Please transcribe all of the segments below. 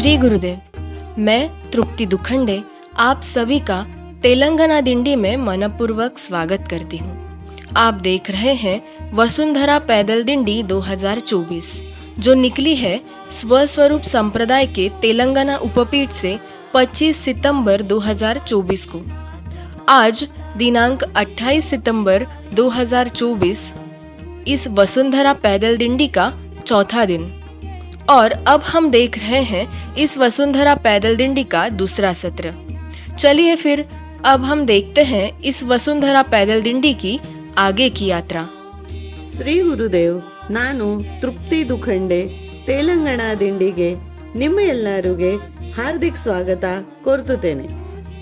श्री गुरुदेव। मैं तृप्ति दुखंडे आप सभी का तेलंगाना दिंडी में मनपूर्वक स्वागत करती हूँ। आप देख रहे हैं वसुंधरा पैदल दिंडी 2024 जो निकली है स्वस्वरूप संप्रदाय के तेलंगाना उपपीठ से 25 सितंबर 2024 को। आज दिनांक 28 सितंबर 2024 इस वसुंधरा पैदल दिंडी का चौथा दिन और अब हम देख रहे हैं इस वसुंधरा पैदल दिंडी का दूसरा सत्र। चलिए फिर अब हम देखते हैं इस वसुंधरा पैदल दिंडी की आगे की यात्रा। ಶ್ರೀ ಗುರುದೇವ್, ನಾನು ತೃಪ್ತಿ ದುಖಂಡೆ ತೆಲಂಗಾಣ ದಿಂಡಿಗೆ ನಿಮ್ಮ ಎಲ್ಲರಿಗೆ ಹಾರ್ದಿಕ ಸ್ವಾಗತ ಕೋರುತ್ತೇನೆ.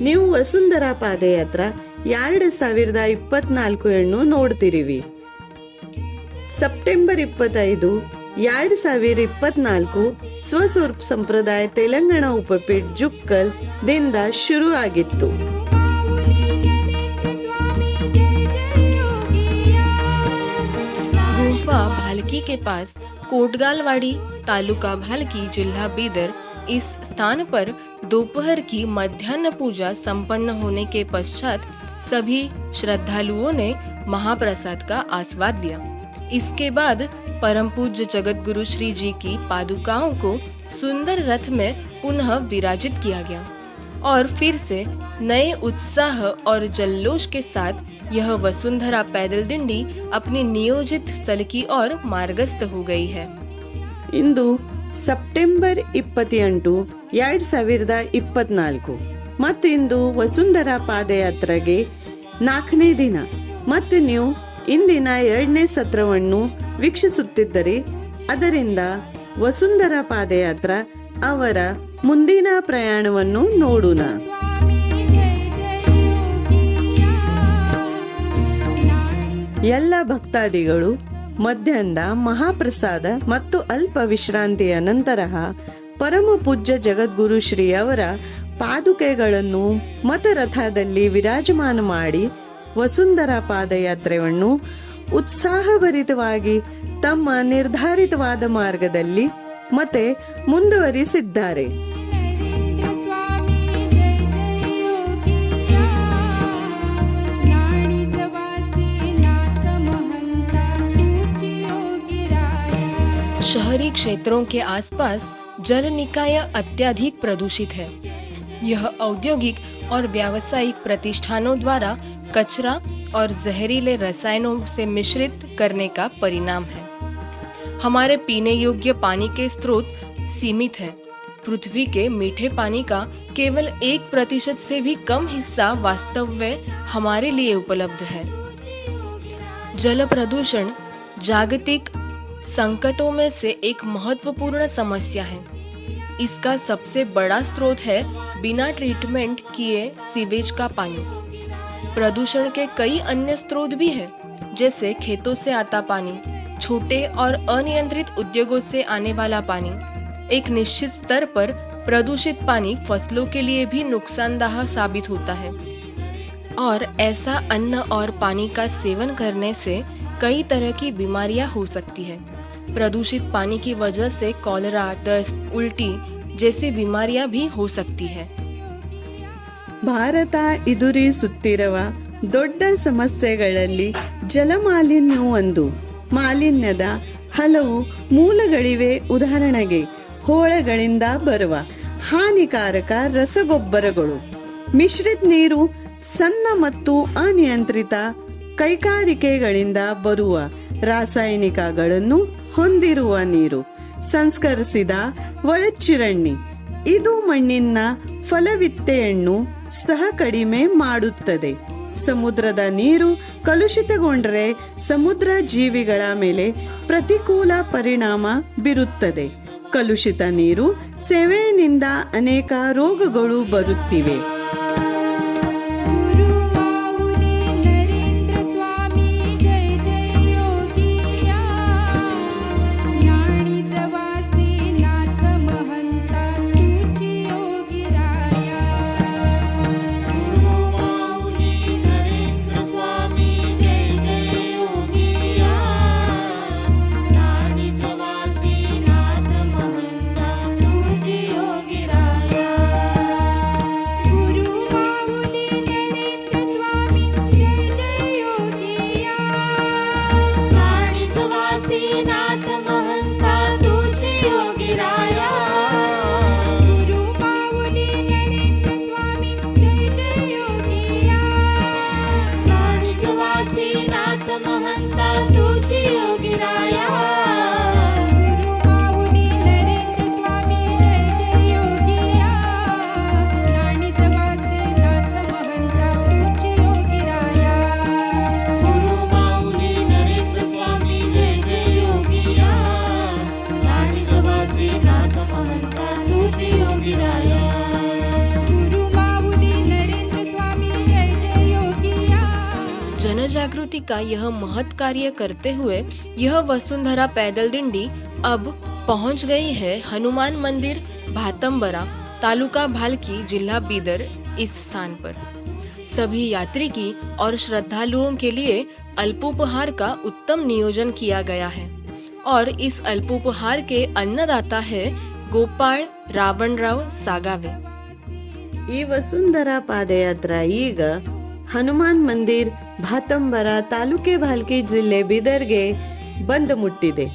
ನೀವು ವಸುಂಧರಾ ಪಾದಯಾತ್ರಾ 2024 ನೋಡ್ತಿರಿವಿ. ಸೆಪ್ಟೆಂಬರ್ 25 2024 ಸ್ವಸ್ವರೂಪ ಸಂಪ್ರದಾಯ ತೆಲಂಗಾಣ ಉಪಪೀಠ ಜುಕ್ಕಲ್ ದಿಂದ ಶುರು ಆಗಿತ್ತು. गुम्फा भालकी के पास कोटगालवाड़ी तालुका भालकी जिला बीदर इस स्थान पर दोपहर की मध्याह्न पूजा संपन्न होने के पश्चात सभी श्रद्धालुओं ने महाप्रसाद का आस्वाद लिया। इसके बाद परम पूज्य जगत गुरु श्री जी की पादुकाओं को सुंदर रथ में पुनः विराजित किया गया और फिर से नए उत्साह और जल्लोष के साथ यह वसुंधरा पैदल दिंडी अपनी नियोजित स्थल की ओर मार्गस्थ हो गई है। ಇಂದು ಸೆಪ್ಟೆಂಬರ್ 28 2024 ಮತ್ತು ಇಂದು ವಸುಂಧರಾ ಪಾದಯಾತ್ರೆಗೆ 4ನೇ ದಿನ ಮತ್ತು ನೀವು ಇಂದಿನ 2ನೇ ಸತ್ರವನ್ನು ವೀಕ್ಷಿಸುತ್ತಿದ್ದರೆ ಅದರಿಂದ ವಸುಂಧರಾ ಪಾದಯಾತ್ರಾ ಅವರ ಮುಂದಿನ ಪ್ರಯಾಣವನ್ನು ನೋಡೋಣ. ಎಲ್ಲ ಭಕ್ತಾದಿಗಳು ಮಧ್ಯಾಹ್ನದ ಮಹಾಪ್ರಸಾದ ಮತ್ತು ಅಲ್ಪ ವಿಶ್ರಾಂತಿಯ ನಂತರ ಪರಮ ಪೂಜ್ಯ ಜಗದ್ಗುರು ಶ್ರೀ ಅವರ ಪಾದುಕೆಗಳನ್ನು ಮತರಥದಲ್ಲಿ ವಿರಾಜಮಾನ ಮಾಡಿ ವಸುಂಧರಾ ಪಾದಯಾತ್ರೆಯನ್ನು ಉತ್ಸಾಹಭರಿತವಾಗಿ ತಮ್ಮ ನಿರ್ಧಾರಿತವಾದ ಮಾರ್ಗದಲ್ಲಿ ಮತ್ತೆ ಮುಂದುವರಿಸಿದ್ದಾರೆ. शहरी क्षेत्रों के आसपास जल निकाय अत्यधिक प्रदूषित है। यह औद्योगिक और व्यावसायिक प्रतिष्ठानों द्वारा कचरा और जहरीले रसायनों से मिश्रित करने का परिणाम है। हमारे पीने योग्य पानी के स्रोत सीमित हैं। पृथ्वी के मीठे पानी का केवल 1% से भी कम हिस्सा वास्तव में हमारे लिए उपलब्ध है। जल प्रदूषण जागतिक संकटों में से एक महत्वपूर्ण समस्या है। इसका सबसे बड़ा स्रोत है बिना ट्रीटमेंट किए सीवेज का पानी। प्रदूषण के कई अन्य स्रोत भी हैं, जैसे खेतों से आता पानी, छोटे और अनियंत्रित उद्योगों से आने वाला पानी। एक निश्चित स्तर पर प्रदूषित पानी फसलों के लिए भी नुकसानदायक साबित होता है और ऐसा अन्न और पानी का सेवन करने से कई तरह की बीमारियां हो सकती है। प्रदूषित पानी की वजह से कॉलरा, दस्त, उल्टी जैसी बीमारियां भी हो सकती है। ಭಾರತ ಎದುರಿಸುತ್ತಿರುವ ದೊಡ್ಡ ಸಮಸ್ಯೆಗಳಲ್ಲಿ ಜಲಮಾಲಿನ್ಯವು ಒಂದು. ಮಾಲಿನ್ಯದ ಹಲವು ಮೂಲಗಳಿವೆ. ಉದಾಹರಣೆಗೆ ಹೋಳಗಳಿಂದ ಬರುವ ಹಾನಿಕಾರಕ ರಸಗೊಬ್ಬರಗಳು, ಮಿಶ್ರಿತ ನೀರು, ಸಣ್ಣ ಮತ್ತು ಅನಿಯಂತ್ರಿತ ಕೈಗಾರಿಕೆಗಳಿಂದ ಬರುವ ರಾಸಾಯನಿಕಗಳನ್ನು ಹೊಂದಿರುವ ನೀರು, ಸಂಸ್ಕರಿಸಿದ ಒಳಚರಂಡಿ. ಇದು ಮಣ್ಣಿನ ಫಲವತ್ತತೆಯನ್ನು ಸಹ ಕಡಿಮೆ ಮಾಡುತ್ತದೆ. ಸಮುದ್ರದ ನೀರು ಕಲುಷಿತಗೊಂಡರೆ ಸಮುದ್ರ ಜೀವಿಗಳ ಮೇಲೆ ಪ್ರತಿಕೂಲ ಪರಿಣಾಮ ಬೀರುತ್ತದೆ. ಕಲುಷಿತ ನೀರು ಸೇವನೆಯಿಂದ ಅನೇಕ ರೋಗಗಳು ಬರುತ್ತಿವೆ. योगी महंता तुझी योगीराया गुरु माऊली नरेंद्र स्वामी जय जय योगिया नाणीच वासे नाथ महंता तुझी योगीराया गुरु माऊली नरेंद्र स्वामी जय जय योगिया नाणीच वासे नाथ महंता तुझी योगीराया गुरु माऊली नरेंद्र स्वामी जय जय योगिया। जनजागृति का यह महत् कार्य करते हुए यह वसुंधरा पैदल डिंडी अब पहुंच गई है हनुमान मंदिर भातंबरा तालुका भालकी जिला बीदर इस स्थान पर। सभी यात्री की और श्रद्धालुओं के लिए अल्पोपहार का उत्तम नियोजन किया गया है और इस अल्पोपहार के अन्नदाता है गोपाळ रावणराव सागावे। ಈ ವಸುಂಧರಾ ಪಾದಯಾತ್ರಾ ಈಗ ಹನುಮಾನ್ ಮಂದಿರ್ ಭಾತಂಬರ ತಾಲೂಕೆ ಭಾಲ್ಕಿ ಜಿಲ್ಲೆ ಬೀದರ್ಗೆ ಬಂದು ಮುಟ್ಟಿದೆ.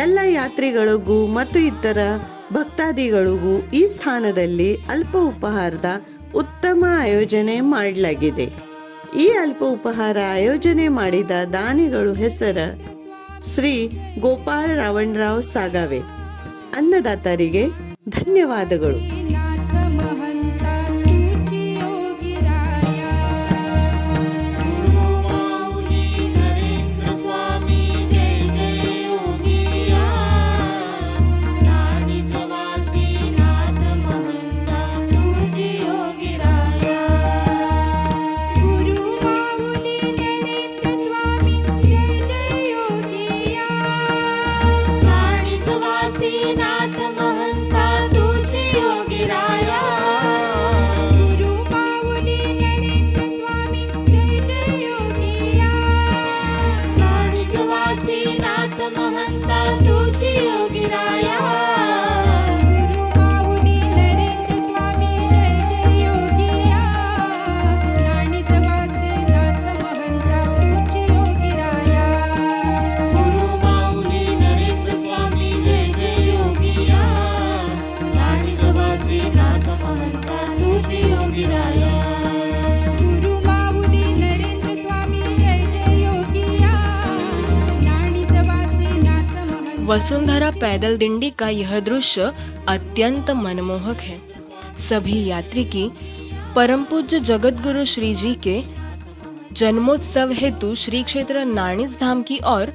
ಎಲ್ಲ ಯಾತ್ರಿಗಳಿಗೂ ಮತ್ತು ಇತರ ಭಕ್ತಾದಿಗಳಿಗೂ ಈ ಸ್ಥಾನದಲ್ಲಿ ಅಲ್ಪ ಉಪಹಾರದ ಉತ್ತಮ ಆಯೋಜನೆ ಮಾಡಲಾಗಿದೆ. ಈ ಅಲ್ಪ ಉಪಹಾರ ಆಯೋಜನೆ ಮಾಡಿದ ದಾನಿಗಳು ಹೆಸರ ಶ್ರೀ ಗೋಪಾಳ ರಾವಣರಾವ್ ಸಾಗಾವೆ. ಅನ್ನದಾತರಿಗೆ ಧನ್ಯವಾದಗಳು. नाथ महंता तुझी योगीराया गुरु माऊली नरेंद्र स्वामी जय जय योगिया नाणीच वासी नाथ महंता तुझी योगीराया गुरु माऊली नरेंद्र स्वामी जय जय योगिया नाणीच वासी नाथ महंता तुझी योगीराया गुरु माऊली नरेंद्र स्वामी जय जय योगिया नाणीच वासी नाथ महंता तुझी योगीराया गुरु माऊली नरेंद्र स्वामी जय जय योगिया नाणीच वासी नाथ महंता तुझी योगीराया गुरु माऊली नरेंद्र स्वामी जय जय योगिया नाणीच वासी नाथ महंता तुझी योगीराया गुरु माऊली नरेंद्र स्वामी जय जय योगिया नाणीच वासी नाथ महंता। वसुंधरा पैदल डिंडी का यह दृश्य अत्यंत मनमोहक है। सभी यात्री की परम पूज्य जगतगुरु श्री जी के जन्मोत्सव हेतु श्री क्षेत्र नाणीज धाम की ओर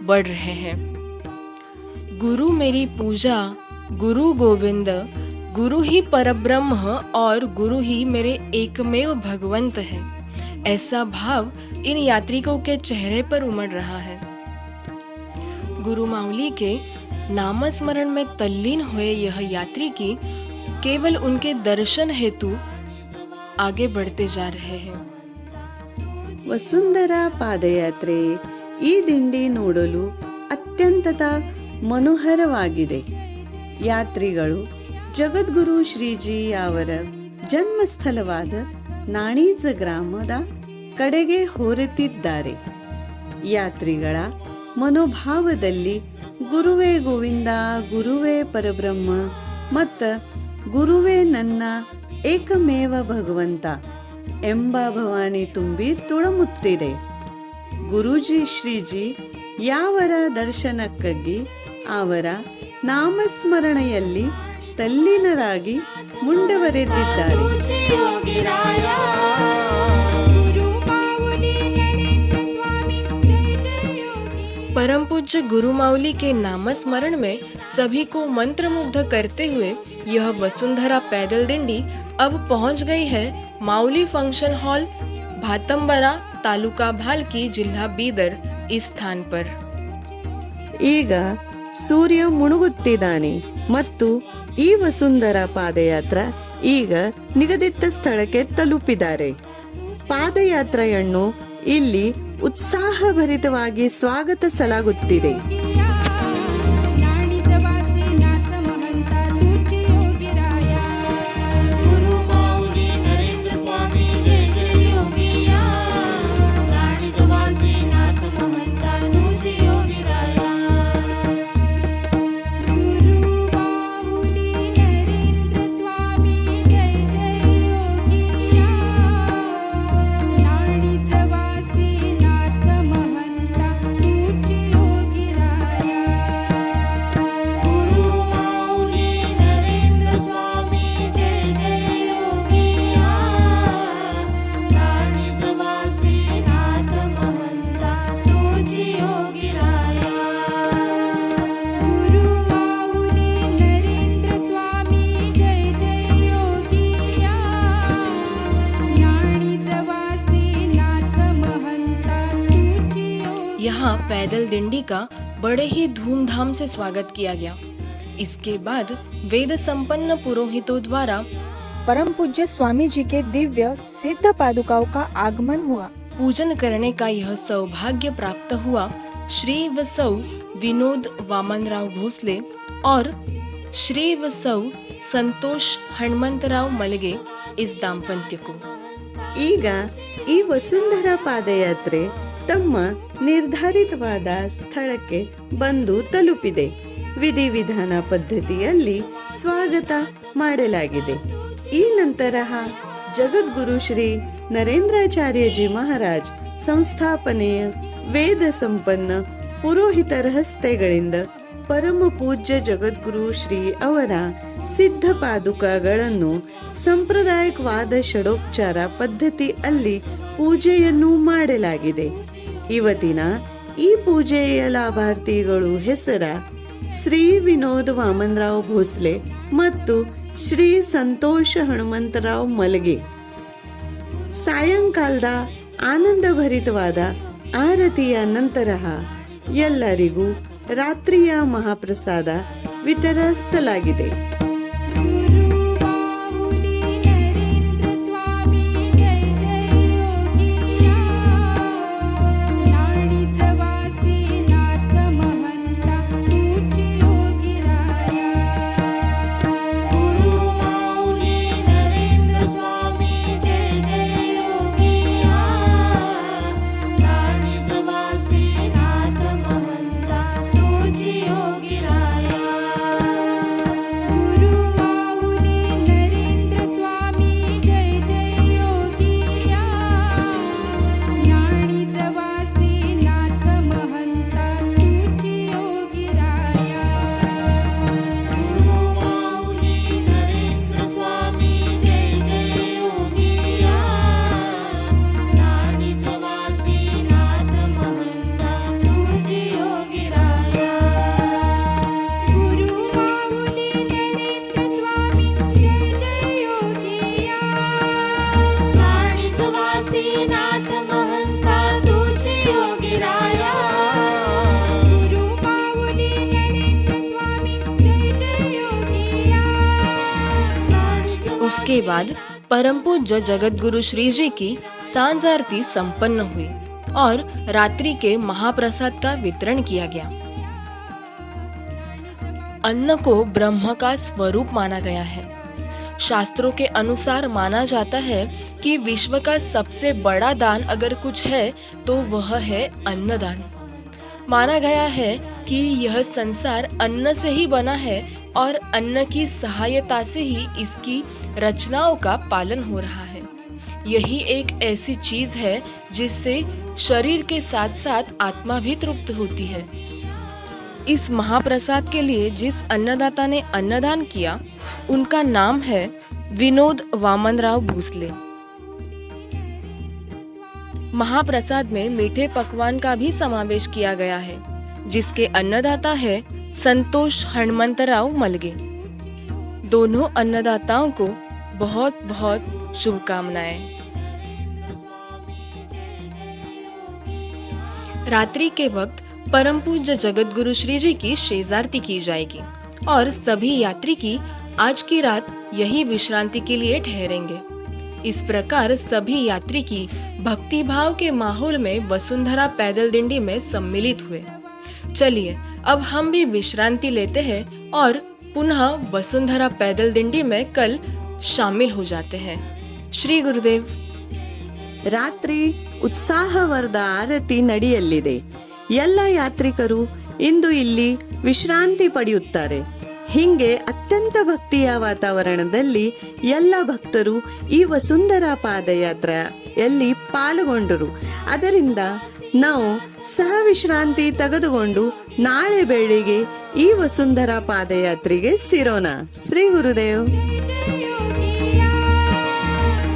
बढ़ रहे हैं। गुरु मेरी पूजा गुरु गोविंद गुरु ही परब्रह्म और गुरु ही मेरे एकमेव भगवंत है, ऐसा भाव इन यात्रिकों के चेहरे पर उमड़ रहा है। गुरु माऊली के नामस्मरण में तल्लीन हुए यह यात्री की केवल उनके दर्शन हेतु आगे बढ़ते जा रहे हैं। ವಸುಂಧರಾ ಪಾದಯಾತ್ರೆ ಈ ದಿಂಡಿ ನೋಡಲು ಅತ್ಯಂತ ಮನೋಹರವಾಗಿದೆ. ಯಾತ್ರಿಗಳು ಜಗದ್ಗುರು ಶ್ರೀಜಿ ಅವರ ಜನ್ಮಸ್ಥಳವಾದ ನಾಣೀಜ ಗ್ರಾಮದ ಕಡೆಗೆ ಹೊರಟಿದ್ದಾರೆ. ಯಾತ್ರಿಗಳ ಮನೋಭಾವದಲ್ಲಿ ಗುರುವೇ ಗೋವಿಂದ ಗುರುವೇ ಪರಬ್ರಹ್ಮ ಮತ್ತು ಗುರುವೇ ನನ್ನ ಏಕಮೇವ ಭಗವಂತ ಎಂಬ ಭವಾನಿ ತುಂಬಿ ತುಳುಮುತ್ತಿದೆ. ಗುರೂಜಿ ಶ್ರೀಜಿ ಯಾವರ ದರ್ಶನಕ್ಕಾಗಿ ಅವರ ನಾಮಸ್ಮರಣೆಯಲ್ಲಿ ತಲ್ಲೀನರಾಗಿ ಮುಂದುವರೆದಿದ್ದಾರೆ. तुझी योगीराया गुरु माऊली नरेंद्र स्वामी जय जय योगिया। परम पूज्य गुरु माऊली के नामस्मरण में सभी को मंत्रमुग्ध करते हुए यह वसुंधरा पैदल डिंडी अब पहुंच गई है माऊली फंक्शन हॉल भातंबरा तालुका भालकी जिला बीदर इस स्थान पर। ಈಗ ಸೂರ್ಯ ಮುಳುಗುತ್ತಿದ್ದಾನೆ ಮತ್ತು ಈ ವಸುಂಧರಾ ಪಾದಯಾತ್ರಾ ಈಗ ನಿಗದಿತ ಸ್ಥಳಕ್ಕೆ ತಲುಪಿದ್ದಾರೆ. ಪಾದಯಾತ್ರೆಯನ್ನು ಇಲ್ಲಿ ಉತ್ಸಾಹಭರಿತವಾಗಿ ಸ್ವಾಗತಿಸಲಾಗುತ್ತಿದೆ. नाणीच वासी नाथ महंता तुझी योगीराया गुरु माऊली नरेंद्र स्वामी जय जय योगिया नाणीच वासी नाथ महंता तुझी योगीराया गुरु माऊली नरेंद्र स्वामी जय जय योगिया नाणीच वासी नाथ महंता यहाँ पैदल दिंडी का बड़े ही धूमधाम से स्वागत किया गया। इसके बाद वेद संपन्न पुरोहितों द्वारा परम पूज्य स्वामी जी के दिव्य सिद्ध पादुकाओं का आगमन हुआ। पूजन करने का यह सौभाग्य प्राप्त हुआ श्री व सौ विनोद वामनराव भोसले और श्री व सौ संतोष हनुमंतराव मलगे इस दाम्पत्य को। ಈಗ ಈ ವಸುಂಧರಾ ಪಾದಯಾತ್ರೆ ತಮ್ಮ ನಿರ್ಧಾರಿತವಾದ ಸ್ಥಳಕ್ಕೆ ಬಂದು ತಲುಪಿದೆ. ವಿಧಿವಿಧಾನ ಪದ್ಧತಿಯಲ್ಲಿ ಸ್ವಾಗತ ಮಾಡಲಾಗಿದೆ. ಈ ನಂತರ ಜಗದ್ಗುರು ಶ್ರೀ ನರೇಂದ್ರಾಚಾರ್ಯಜಿ ಮಹಾರಾಜ್ ಸಂಸ್ಥಾಪನೆಯ ವೇದ ಸಂಪನ್ನ ಪುರೋಹಿತರ ಹಸ್ತೆಗಳಿಂದ ಪರಮ ಪೂಜ್ಯ ಜಗದ್ಗುರು ಶ್ರೀ ಅವರ ಸಿದ್ಧ ಪಾದುಕಗಳನ್ನು ಸಾಂಪ್ರದಾಯಿಕವಾದ ಷಡೋಪಚಾರ ಪದ್ಧತಿ ಅಲ್ಲಿ ಪೂಜೆಯನ್ನು ಮಾಡಲಾಗಿದೆ. ಇವತ್ತಿನ ಈ ಪೂಜೆಯ ಲಾಭಾರ್ಥಿಗಳು ಹೆಸರ ಶ್ರೀ ವಿನೋದ್ ವಾಮನರಾವ್ ಭೋಸ್ಲೆ ಮತ್ತು ಶ್ರೀ ಸಂತೋಷ ಹನುಮಂತರಾವ್ ಮಲಗೆ. ಸಾಯಂಕಾಲದ ಆನಂದಭರಿತವಾದ ಆರತಿಯ ನಂತರ ಎಲ್ಲರಿಗೂ ರಾತ್ರಿಯ ಮಹಾಪ್ರಸಾದ ವಿತರಿಸಲಾಗಿದೆ. गुरुबाहुली नरेंद्र स्वामी जय जय योगिया नाणीच वासी नाथ महंता तुझी योगिराया गुरुबाहुली नरेंद्र स्वामी जय जय योगिया नाणीच वासी नाथ महंता तुझी योगिराया गुरुबाहुली नरेंद्र स्वामी जय जय योगिया नाणीच वासी नाथ महंता तुझी योगिराया गुरुबाहुली नरेंद्र स्वामी जय जय योगिया नाणीच वासी नाथ महंता तुझी योगिराया गुरुबाहुली नरेंद्र स्वामी जय जय योगिया नाणीच वासी नाथ महंता तुझी योगिराया गुरुबाहुली नरेंद्र स्वामी जय जय योगिया नाणीच उसके बाद परम पूज्य जगतगुरु श्री जी की सांझ आरती संपन्न हुई और रात्रि के महाप्रसाद का वितरण किया गया। अन्न को ब्रह्म का स्वरूप माना गया है। शास्त्रों के अनुसार माना जाता है कि विश्व का सबसे बड़ा दान अगर कुछ है तो वह है अन्नदान। माना गया है कि यह संसार अन्न से ही बना है और अन्न की सहायता से ही इसकी रचनाओं का पालन हो रहा है। यही एक ऐसी चीज है जिससे शरीर के साथ साथ आत्मा भी तृप्त होती है। इस महाप्रसाद के लिए जिस अन्नदाता ने अन्नदान किया उनका नाम है विनोद वामनराव भोसले। महाप्रसाद में मीठे पकवान का भी समावेश किया गया है जिसके अन्नदाता है संतोष हनुमंतराव मलगे। दोनों अन्नदाताओं को बहुत बहुत शुभकामनाएं। रात्रि के वक्त परम पूज्य जगतगुरु श्री जी की शेजारती की जाएगी और सभी यात्री की आज की रात यही विश्रांति के लिए ठहरेंगे। इस प्रकार सभी यात्री की भक्ति भाव के माहौल में वसुंधरा पैदल दिंडी में सम्मिलित हुए। चलिए अब हम भी विश्रांति लेते हैं और पुनः वसुंधरा पैदल दिंडी में कल शामिल हो जाते हैं। श्री गुरुदेव। ರಾತ್ರಿ ಉತ್ಸಾಹವರ್ಧ ಆರತಿ ನಡೆಯಲಿದೆ. ಎಲ್ಲ ಯಾತ್ರಿಕರು ಇಂದು ಇಲ್ಲಿ ವಿಶ್ರಾಂತಿ ಪಡೆಯುತ್ತಾರೆ. ಹೀಗೆ ಅತ್ಯಂತ ಭಕ್ತಿಯ ವಾತಾವರಣದಲ್ಲಿ ಎಲ್ಲ ಭಕ್ತರು ಈ ವಸುಂಧರಾ ಪಾದಯಾತ್ರೆಯಲ್ಲಿ ಪಾಲ್ಗೊಂಡರು. ಅದರಿಂದ ನಾವು ಸಹ ವಿಶ್ರಾಂತಿ ತೆಗೆದುಕೊಂಡು ನಾಳೆ ಬೆಳಿಗ್ಗೆ ಈ ವಸುಂಧರಾ ಪಾದಯಾತ್ರೆಗೆ ಸೇರೋಣ. ಶ್ರೀ ಗುರುದೇವ್.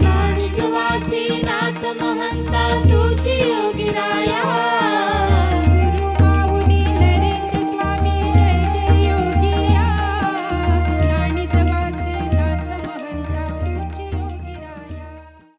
नाणीच वासी नाथ महंता तुझी योगिराया